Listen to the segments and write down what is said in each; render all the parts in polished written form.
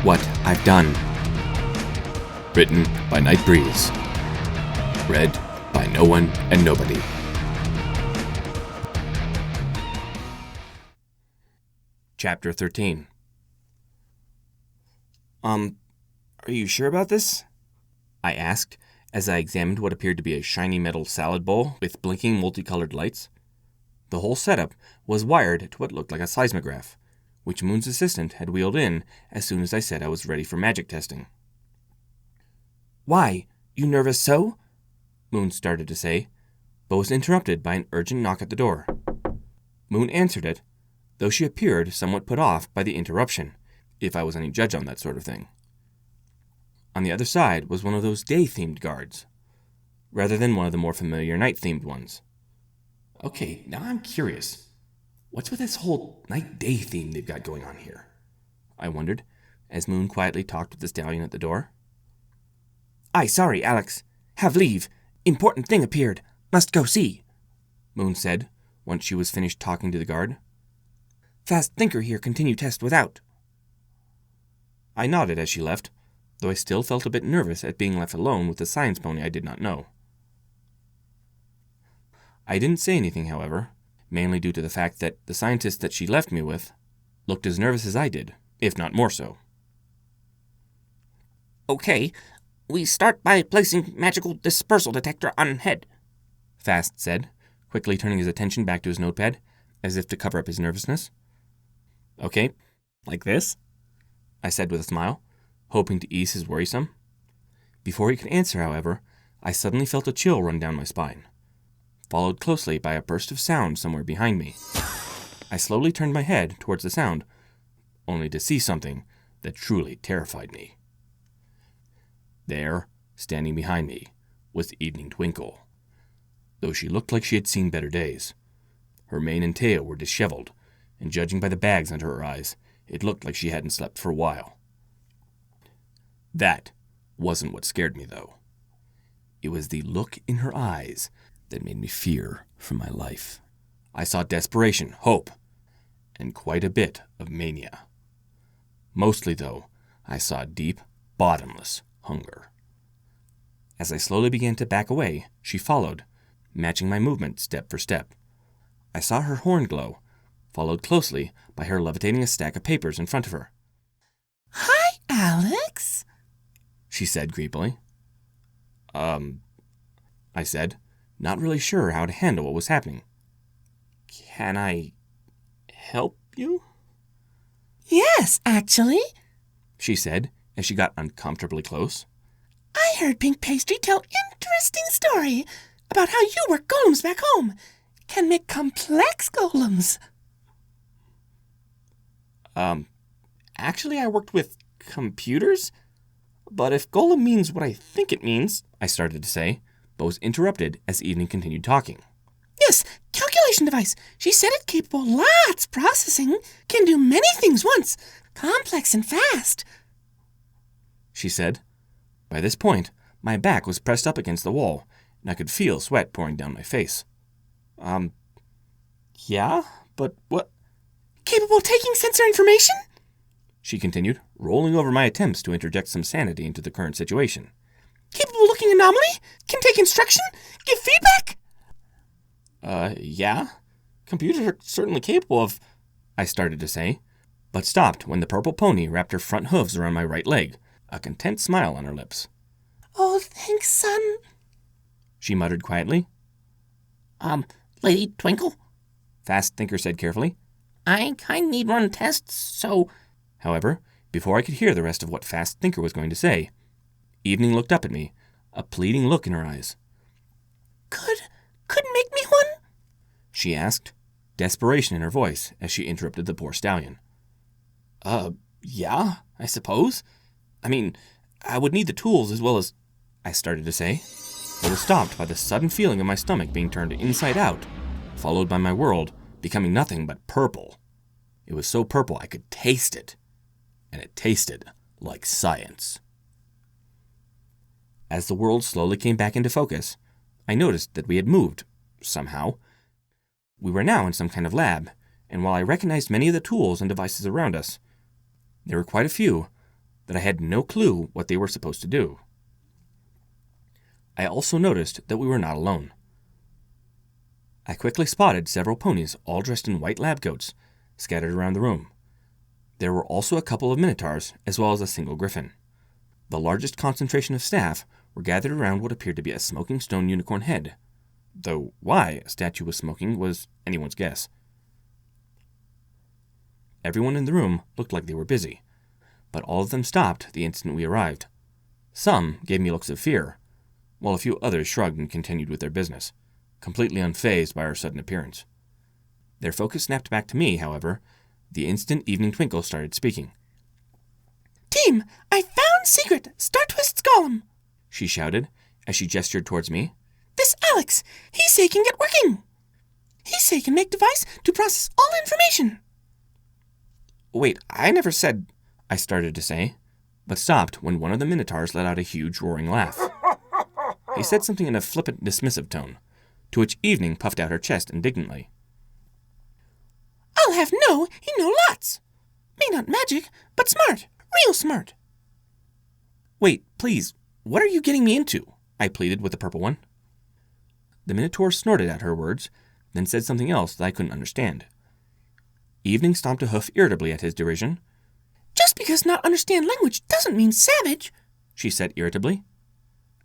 What I've Done. Written by Night Breeze. Read by No One and Nobody. Chapter 13. Are you sure about this? I asked as I examined what appeared to be a shiny metal salad bowl with blinking multicolored lights. The whole setup was wired to what looked like a seismograph, which Moon's assistant had wheeled in as soon as I said I was ready for magic testing. "Why, you nervous so?" Moon started to say, but was interrupted by an urgent knock at the door. Moon answered it, though she appeared somewhat put off by the interruption, if I was any judge on that sort of thing. On the other side was one of those day-themed guards, rather than one of the more familiar night-themed ones. Okay, now I'm curious. What's with this whole night-day theme they've got going on here? I wondered, as Moon quietly talked with the stallion at the door. "Aye, sorry, Alex. Have leave. Important thing appeared. Must go see," Moon said, once she was finished talking to the guard. "Fast thinker here continue test without." I nodded as she left, though I still felt a bit nervous at being left alone with a science pony I did not know. I didn't say anything, however, mainly due to the fact that the scientist that she left me with looked as nervous as I did, if not more so. "Okay, we start by placing magical dispersal detector on head," Fast said, quickly turning his attention back to his notepad, as if to cover up his nervousness. "Okay, like this?" I said with a smile, hoping to ease his worry some. Before he could answer, however, I suddenly felt a chill run down my spine, followed closely by a burst of sound somewhere behind me. I slowly turned my head towards the sound, only to see something that truly terrified me. There, standing behind me, was Evening Twinkle. Though she looked like she had seen better days. Her mane and tail were disheveled, and judging by the bags under her eyes, it looked like she hadn't slept for a while. That wasn't what scared me, though. It was the look in her eyes that made me fear for my life. I saw desperation, hope, and quite a bit of mania. Mostly, though, I saw deep, bottomless hunger. As I slowly began to back away, she followed, matching my movement step for step. I saw her horn glow, followed closely by her levitating a stack of papers in front of her. "Hi, Alex," she said creepily. I said, not really sure how to handle what was happening. "Can I help you?" "Yes, actually," she said as she got uncomfortably close. "I heard Pink Pastry tell interesting story about how you work golems back home. Can make complex golems." Actually I worked with computers? But if golem means what I think it means, I started to say, but was interrupted as Evening continued talking. "Yes, calculation device. She said it capable lots processing. Can do many things once. Complex and fast," she said. By this point, my back was pressed up against the wall, and I could feel sweat pouring down my face. Yeah? But what? "Capable taking sensor information?" she continued, rolling over my attempts to interject some sanity into the current situation. "Capable looking anomaly? Can take instruction? Give feedback?" Yeah. Computers are certainly capable of, I started to say, but stopped when the purple pony wrapped her front hooves around my right leg, a content smile on her lips. "Oh, thanks, son," she muttered quietly. Lady Twinkle, Fast Thinker said carefully. I kind of need run tests, so..." However, before I could hear the rest of what Fast Thinker was going to say, Evening looked up at me, a pleading look in her eyes. Could make me one?" she asked, desperation in her voice as she interrupted the poor stallion. Yeah, I suppose. I mean, I would need the tools as well as, I started to say, but was stopped by the sudden feeling of my stomach being turned inside out, followed by my world becoming nothing but purple. It was so purple I could taste it, and it tasted like science. As the world slowly came back into focus, I noticed that we had moved, somehow. We were now in some kind of lab, and while I recognized many of the tools and devices around us, there were quite a few that I had no clue what they were supposed to do. I also noticed that we were not alone. I quickly spotted several ponies all dressed in white lab coats scattered around the room. There were also a couple of minotaurs as well as a single griffin. The largest concentration of staff were gathered around what appeared to be a smoking stone unicorn head, though why a statue was smoking was anyone's guess. Everyone in the room looked like they were busy, but all of them stopped the instant we arrived. Some gave me looks of fear, while a few others shrugged and continued with their business, completely unfazed by our sudden appearance. Their focus snapped back to me, however, the instant Evening Twinkle started speaking. "Team, I found secret Star Twist's golem," she shouted as she gestured towards me. "This Alex, he say can get working. He say can make device to process all information." "Wait, I never said," I started to say, but stopped when one of the minotaurs let out a huge roaring laugh. He said something in a flippant, dismissive tone, to which Evening puffed out her chest indignantly. "I'll have no, he know lots. May not magic, but smart, real smart." "Wait, please, what are you getting me into?" I pleaded with the purple one. The minotaur snorted at her words, then said something else that I couldn't understand. Evening stomped a hoof irritably at his derision. "Just because not understand language doesn't mean savage," she said irritably.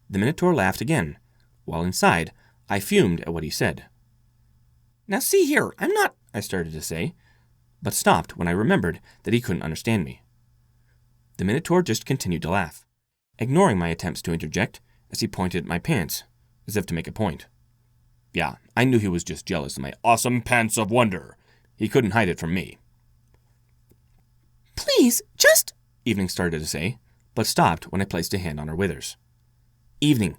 The minotaur laughed again, while inside I fumed at what he said. "Now see here, I'm not," I started to say, but stopped when I remembered that he couldn't understand me. The minotaur just continued to laugh, ignoring my attempts to interject as he pointed at my pants, as if to make a point. Yeah, I knew he was just jealous of my awesome pants of wonder. He couldn't hide it from me. "Please, just," Evening started to say, but stopped when I placed a hand on her withers. "Evening,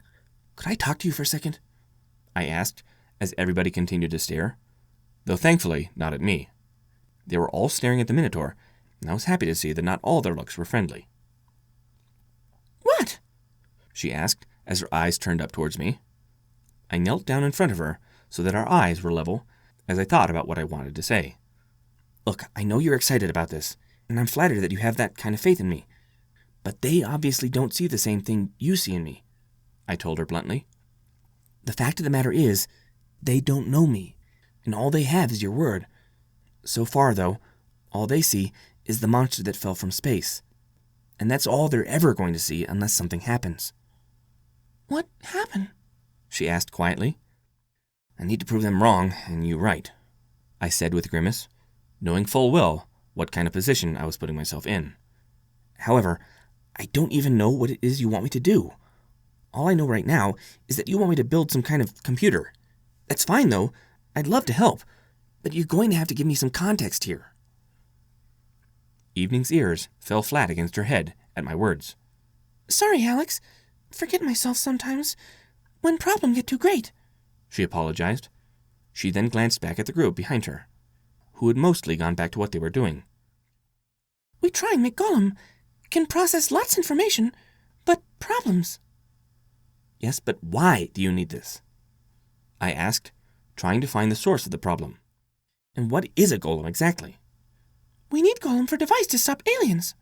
could I talk to you for a second?" I asked, as everybody continued to stare, though thankfully not at me. They were all staring at the minotaur, and I was happy to see that not all their looks were friendly. "What?" she asked as her eyes turned up towards me. I knelt down in front of her so that our eyes were level as I thought about what I wanted to say. "Look, I know you're excited about this, and I'm flattered that you have that kind of faith in me, but they obviously don't see the same thing you see in me," I told her bluntly. "The fact of the matter is, they don't know me, and all they have is your word. So far, though, all they see is the monster that fell from space, and that's all they're ever going to see unless something happens." "What happened?" she asked quietly. "I need to prove them wrong, and you right," I said with a grimace, knowing full well what kind of position I was putting myself in. "However, I don't even know what it is you want me to do. All I know right now is that you want me to build some kind of computer. That's fine, though. I'd love to help, but you're going to have to give me some context here." Evening's ears fell flat against her head at my words. "Sorry, Alex. Forget myself sometimes. When problems get too great," she apologized. She then glanced back at the group behind her, who had mostly gone back to what they were doing. "We try and make Golem. Can process lots information, but problems." "Yes, but why do you need this?" I asked, trying to find the source of the problem. "And what is a golem exactly?" "We need Golem for device to stop aliens,"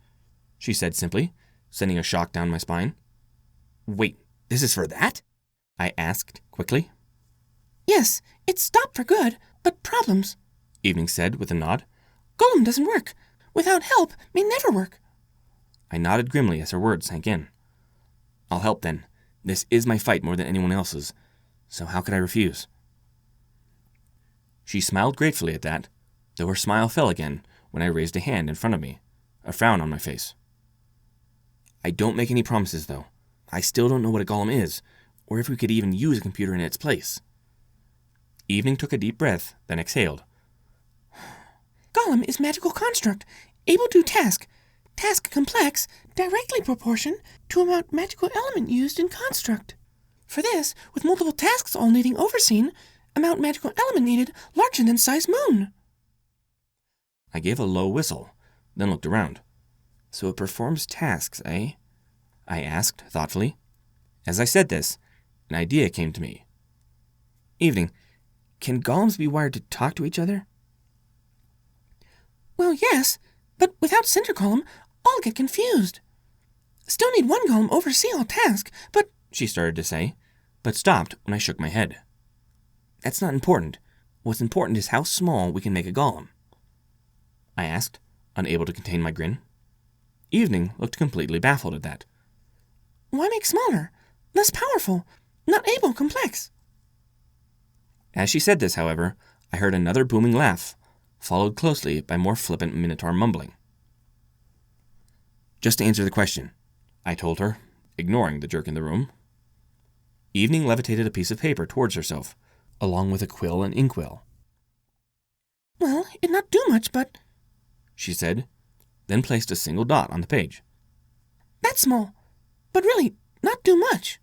she said simply, sending a shock down my spine. "Wait, this is for that?" I asked quickly. "Yes, it's stopped for good, but problems," Evening said with a nod. "Golem doesn't work. Without help, may never work." I nodded grimly as her words sank in. "I'll help then. This is my fight more than anyone else's, so how could I refuse?" She smiled gratefully at that, though her smile fell again when I raised a hand in front of me, a frown on my face. "I don't make any promises, though. I still don't know what a golem is, or if we could even use a computer in its place." Evening took a deep breath, then exhaled. "Golem is magical construct, able to task complex, directly proportion to amount magical element used in construct. For this, with multiple tasks all needing overseen, amount magical element needed larger than size moon." I gave a low whistle, then looked around. "So it performs tasks, eh?" I asked thoughtfully. As I said this, an idea came to me. "Evening, can golems be wired to talk to each other?" "Well, yes, but without center column, all get confused." Still need one golem oversee all tasks, but she started to say, but stopped when I shook my head. That's not important. What's important is how small we can make a golem, I asked, unable to contain my grin. Evening looked completely baffled at that. Why make smaller? Less powerful? Not able complex? As she said this, however, I heard another booming laugh, followed closely by more flippant Minotaur mumbling. Just to answer the question, I told her, ignoring the jerk in the room. Evening levitated a piece of paper towards herself, along with a quill and inkwell. Well, it not do much, but, she said, then placed a single dot on the page. That's small, but really not do much.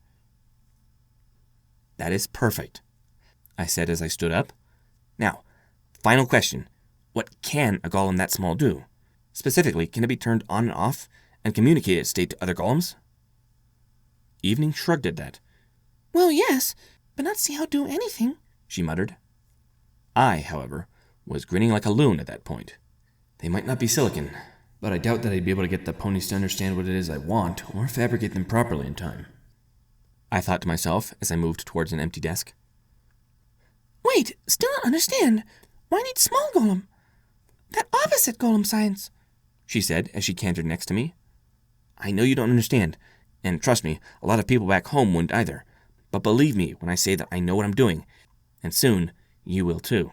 That is perfect, I said as I stood up. Now, final question. What can a golem that small do? Specifically, can it be turned on and off and communicate its state to other golems? Evening shrugged at that. Well, yes, but not see how do anything, she muttered. I, however, was grinning like a loon at that point. They might not be silicon, but I doubt that I'd be able to get the ponies to understand what it is I want or fabricate them properly in time, I thought to myself as I moved towards an empty desk. Wait, still not understand. Why need small golem? That opposite golem science, she said as she cantered next to me. I know you don't understand, and trust me, a lot of people back home wouldn't either. But believe me when I say that I know what I'm doing, and soon you will too,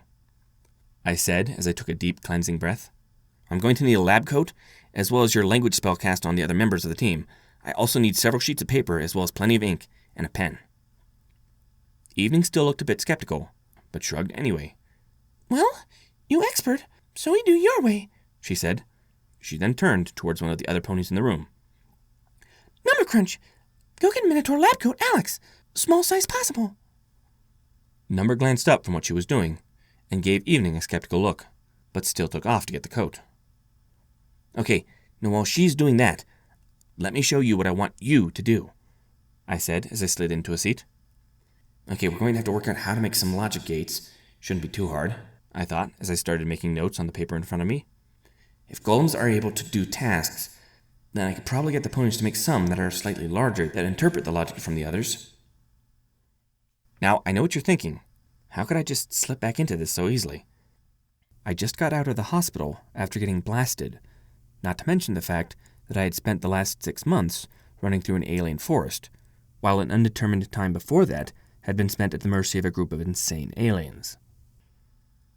I said as I took a deep cleansing breath. I'm going to need a lab coat, as well as your language spell cast on the other members of the team. I also need several sheets of paper, as well as plenty of ink and a pen. Evening still looked a bit skeptical, but shrugged anyway. Well, you expert, so we do your way, she said. She then turned towards one of the other ponies in the room. Number crunch. Go get Minotaur lab coat, Alex. Small size possible. Number glanced up from what she was doing and gave Evening a skeptical look, but still took off to get the coat. Okay, now while she's doing that, let me show you what I want you to do, I said as I slid into a seat. Okay, we're going to have to work out how to make some logic gates. Shouldn't be too hard, I thought as I started making notes on the paper in front of me. If golems are able to do tasks, then I could probably get the ponies to make some that are slightly larger that interpret the logic from the others. Now, I know what you're thinking. How could I just slip back into this so easily? I just got out of the hospital after getting blasted, not to mention the fact that I had spent the last 6 months running through an alien forest, while an undetermined time before that had been spent at the mercy of a group of insane aliens.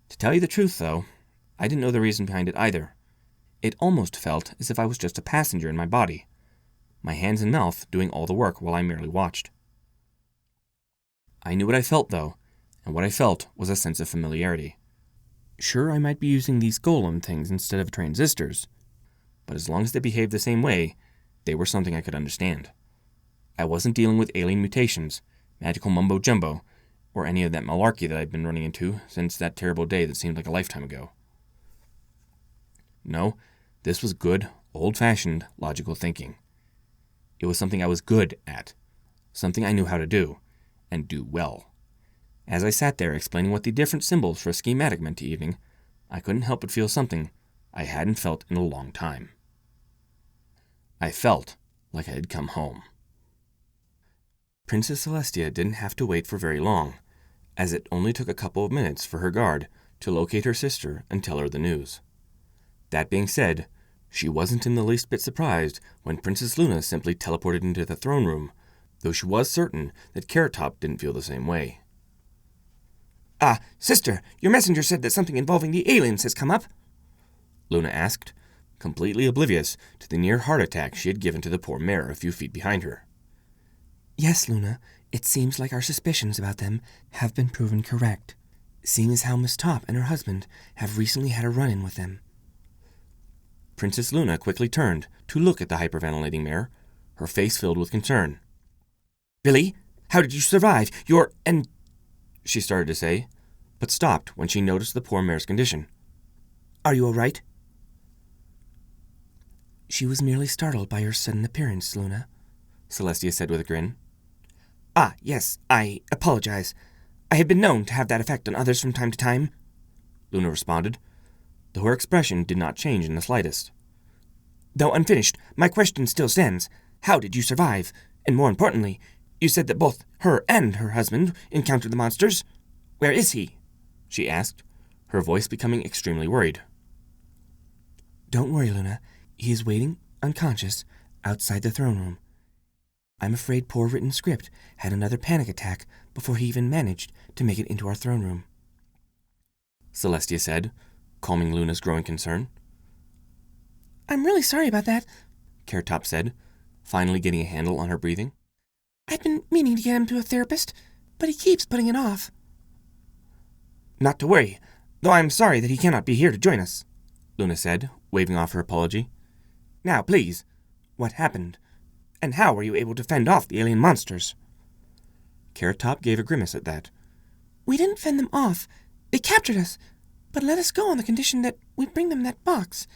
To tell you the truth, though, I didn't know the reason behind it either. It almost felt as if I was just a passenger in my body, my hands and mouth doing all the work while I merely watched. I knew what I felt, though, and what I felt was a sense of familiarity. Sure, I might be using these golem things instead of transistors, but as long as they behaved the same way, they were something I could understand. I wasn't dealing with alien mutations, magical mumbo-jumbo, or any of that malarkey that I'd been running into since that terrible day that seemed like a lifetime ago. No, this was good, old-fashioned, logical thinking. It was something I was good at, something I knew how to do, and do well. As I sat there explaining what the different symbols for a schematic meant to Evening, I couldn't help but feel something I hadn't felt in a long time. I felt like I had come home. Princess Celestia didn't have to wait for very long, as it only took a couple of minutes for her guard to locate her sister and tell her the news. That being said, she wasn't in the least bit surprised when Princess Luna simply teleported into the throne room, though she was certain that Carrot Top didn't feel the same way. Sister, your messenger said that something involving the aliens has come up? Luna asked, completely oblivious to the near heart attack she had given to the poor mare a few feet behind her. Yes, Luna, it seems like our suspicions about them have been proven correct, seeing as how Miss Top and her husband have recently had a run-in with them. Princess Luna quickly turned to look at the hyperventilating mare, her face filled with concern. Really? How did you survive? She started to say, but stopped when she noticed the poor mare's condition. Are you all right? She was merely startled by your sudden appearance, Luna, Celestia said with a grin. Yes, I apologize. I have been known to have that effect on others from time to time, Luna responded, though her expression did not change in the slightest. Though unfinished, my question still stands. How did you survive? And more importantly, you said that both her and her husband encountered the monsters. Where is he?" she asked, her voice becoming extremely worried. Don't worry, Luna. He is waiting, unconscious, outside the throne room. I'm afraid poor written script had another panic attack before he even managed to make it into our throne room, Celestia said, calming Luna's growing concern. "I'm really sorry about that," Carrot Top said, finally getting a handle on her breathing. "I've been meaning to get him to a therapist, but he keeps putting it off." "Not to worry, though I'm sorry that he cannot be here to join us," Luna said, waving off her apology. "Now, please, what happened? And how were you able to fend off the alien monsters?" Carrot Top gave a grimace at that. "We didn't fend them off. They captured us, but let us go on the condition that we bring them that box,"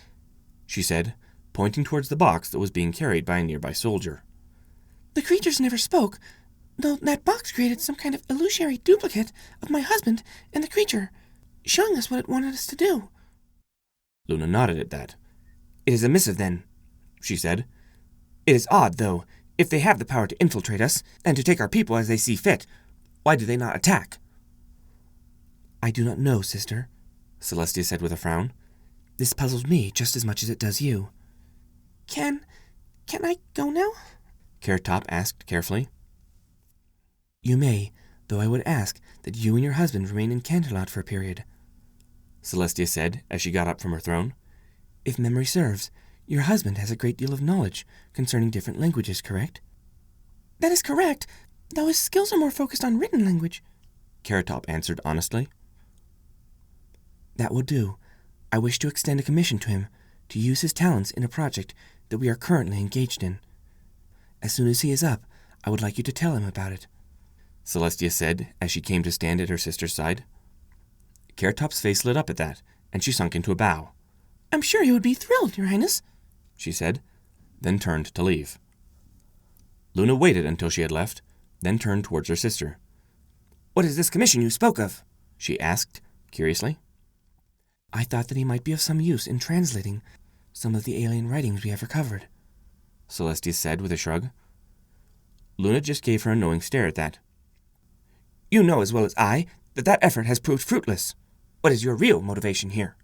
she said, pointing towards the box that was being carried by a nearby soldier. "The creatures never spoke, though that box created some kind of illusory duplicate of my husband and the creature, showing us what it wanted us to do." Luna nodded at that. "It is a missive, then," she said. "It is odd, though. If they have the power to infiltrate us and to take our people as they see fit, why do they not attack?" I do not know, sister, Celestia said with a frown. This puzzles me just as much as it does you. Can I go now?" Carrot Top asked carefully. You may, though I would ask that you and your husband remain in Canterlot for a period, Celestia said as she got up from her throne. If memory serves, your husband has a great deal of knowledge concerning different languages, correct? "That is correct, though his skills are more focused on written language," Carrot Top answered honestly. That will do. I wish to extend a commission to him to use his talents in a project that we are currently engaged in. As soon as he is up, I would like you to tell him about it, Celestia said as she came to stand at her sister's side. Carrot Top's face lit up at that, and she sunk into a bow. "I'm sure he would be thrilled, Your Highness," she said, then turned to leave. Luna waited until she had left, then turned towards her sister. "What is this commission you spoke of?" she asked, curiously. I thought that he might be of some use in translating some of the alien writings we have recovered, Celestia said with a shrug. Luna just gave her a knowing stare at that. "You know as well as I that effort has proved fruitless. What is your real motivation here?"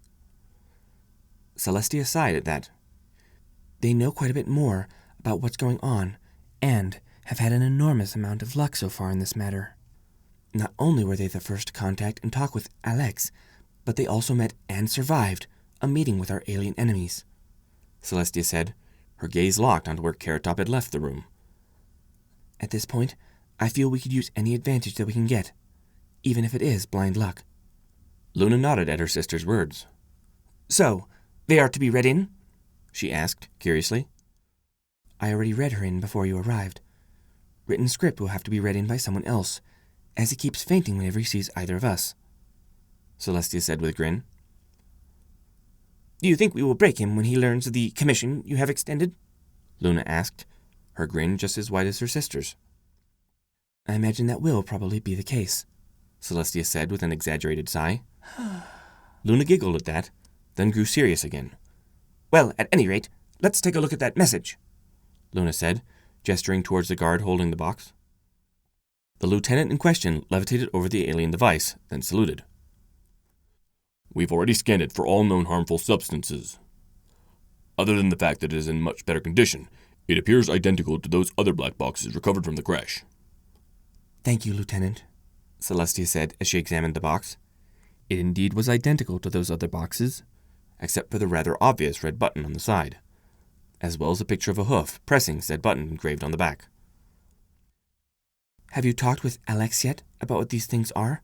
Celestia sighed at that. They know quite a bit more about what's going on and have had an enormous amount of luck so far in this matter. Not only were they the first to contact and talk with Alex, but they also met and survived a meeting with our alien enemies, Celestia said, her gaze locked onto where Carrot Top had left the room. At this point, I feel we could use any advantage that we can get, even if it is blind luck. Luna nodded at her sister's words. "So, they are to be read in?" she asked, curiously. I already read her in before you arrived. Written script will have to be read in by someone else, as he keeps fainting whenever he sees either of us, Celestia said with a grin. "Do you think we will break him when he learns of the commission you have extended?" Luna asked, her grin just as wide as her sister's. I imagine that will probably be the case, Celestia said with an exaggerated sigh. Luna giggled at that, then grew serious again. "Well, at any rate, let's take a look at that message," Luna said, gesturing towards the guard holding the box. The lieutenant in question levitated over the alien device, then saluted. "We've already scanned it for all known harmful substances. Other than the fact that it is in much better condition, it appears identical to those other black boxes recovered from the crash." Thank you, Lieutenant, Celestia said as she examined the box. It indeed was identical to those other boxes, except for the rather obvious red button on the side, as well as a picture of a hoof pressing said button engraved on the back. Have you talked with Alex yet about what these things are?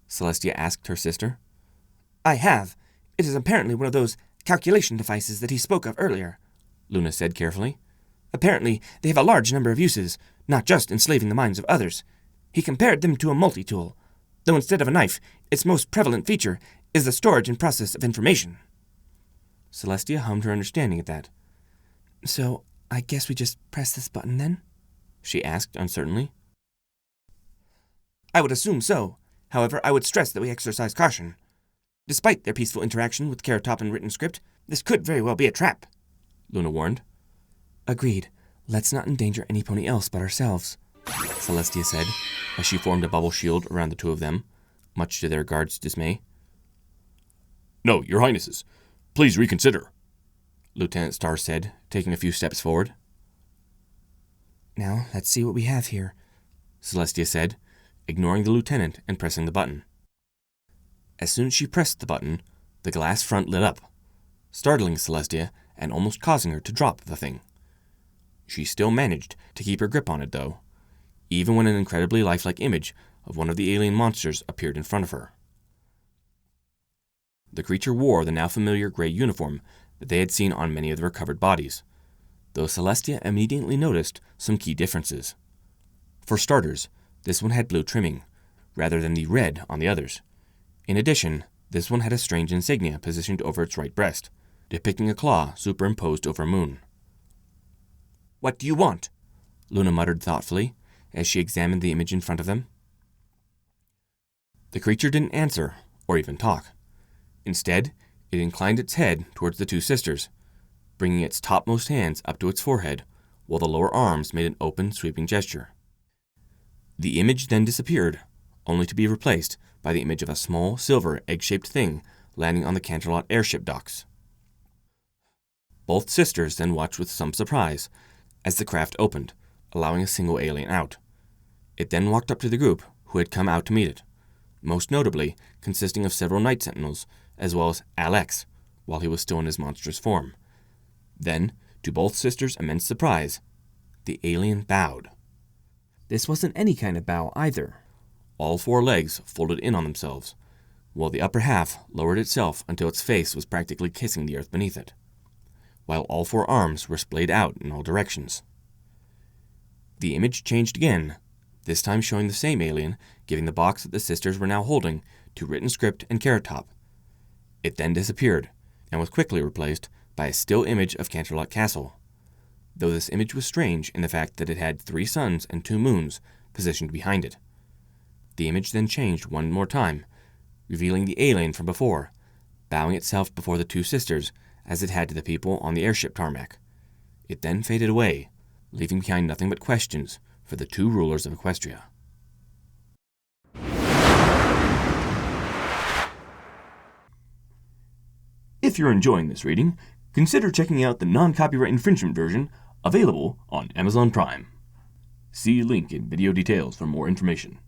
Celestia asked her sister. "I have. It is apparently one of those calculation devices that he spoke of earlier," Luna said carefully. "Apparently, they have a large number of uses, not just enslaving the minds of others. He compared them to a multi-tool, though instead of a knife, its most prevalent feature is the storage and process of information." Celestia hummed her understanding at that. So, I guess we just press this button then? She asked uncertainly. "I would assume so. However, I would stress that we exercise caution. Despite their peaceful interaction with Carrot Top and written script, this could very well be a trap," Luna warned. Agreed. Let's not endanger any pony else but ourselves, Celestia said, as she formed a bubble shield around the two of them, much to their guards' dismay. No, your highnesses. Please reconsider, Lieutenant Starr said, taking a few steps forward. Now, let's see what we have here, Celestia said, ignoring the lieutenant and pressing the button. As soon as she pressed the button, the glass front lit up, startling Celestia and almost causing her to drop the thing. She still managed to keep her grip on it, though, even when an incredibly lifelike image of one of the alien monsters appeared in front of her. The creature wore the now familiar gray uniform that they had seen on many of the recovered bodies, though Celestia immediately noticed some key differences. For starters, this one had blue trimming, rather than the red on the others. In addition, this one had a strange insignia positioned over its right breast, depicting a claw superimposed over a moon. "What do you want?" Luna muttered thoughtfully, as she examined the image in front of them. The creature didn't answer, or even talk. Instead, it inclined its head towards the two sisters, bringing its topmost hands up to its forehead, while the lower arms made an open, sweeping gesture. The image then disappeared, only to be replaced by the image of a small, silver, egg-shaped thing landing on the Canterlot airship docks. Both sisters then watched with some surprise as the craft opened, allowing a single alien out. It then walked up to the group who had come out to meet it, most notably consisting of several night sentinels, as well as Alex, while he was still in his monstrous form. Then, to both sisters' immense surprise, the alien bowed. This wasn't any kind of bow either. All four legs folded in on themselves, while the upper half lowered itself until its face was practically kissing the earth beneath it, while all four arms were splayed out in all directions. The image changed again, this time showing the same alien giving the box that the sisters were now holding to written script and Carrot Top. It then disappeared, and was quickly replaced by a still image of Canterlot Castle, though this image was strange in the fact that it had 3 suns and 2 moons positioned behind it. The image then changed one more time, revealing the alien from before, bowing itself before the two sisters as it had to the people on the airship tarmac. It then faded away, leaving behind nothing but questions for the 2 rulers of Equestria. If you're enjoying this reading, consider checking out the non-copyright infringement version available on Amazon Prime. See link in video details for more information.